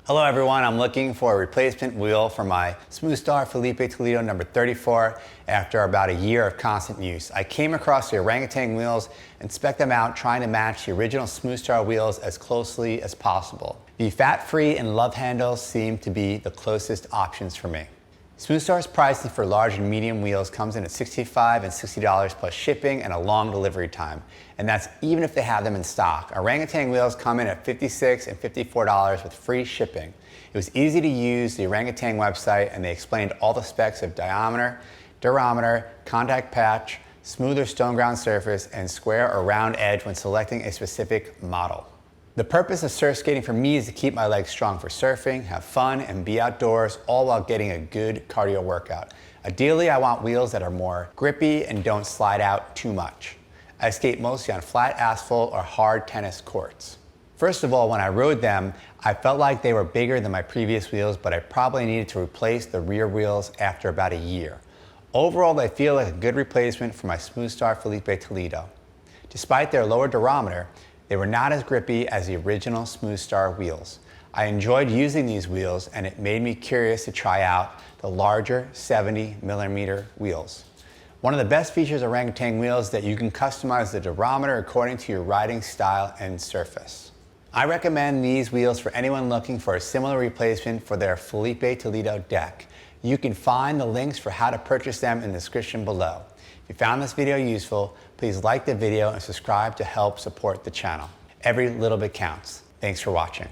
Hello everyone, I'm looking for a replacement wheel for my Smoothstar Felipe Toledo number 34 after about a year of constant use. I came across the Orangatang wheels and spec'd them out trying to match the original Smoothstar wheels as closely as possible. The fat-free and love handles seem to be the closest options for me. Smoothstar's pricing for large and medium wheels comes in at $65 and $60 plus shipping and a long delivery time. And that's even if they have them in stock. Orangatang wheels come in at $56 and $54 with free shipping. It was easy to use the Orangatang website and they explained all the specs of diameter, durometer, contact patch, smooth or stone ground surface, and square or round edge when selecting a specific model. The purpose of surf skating for me is to keep my legs strong for surfing, have fun, and be outdoors, all while getting a good cardio workout. Ideally, I want wheels that are more grippy and don't slide out too much. I skate mostly on flat asphalt or hard tennis courts. First of all, when I rode them, I felt like they were bigger than my previous wheels, but I probably needed to replace the rear wheels after about a year. Overall, they feel like a good replacement for my Smoothstar Felipe Toledo. Despite their lower durometer, they were not as grippy as the original Smoothstar wheels. I enjoyed using these wheels and it made me curious to try out the larger 70mm wheels. One of the best features of Orangatang wheels is that you can customize the durometer according to your riding style and surface. I recommend these wheels for anyone looking for a similar replacement for their Felipe Toledo deck. You can find the links for how to purchase them in the description below. If you found this video useful, please like the video and subscribe to help support the channel. Every little bit counts. Thanks for watching.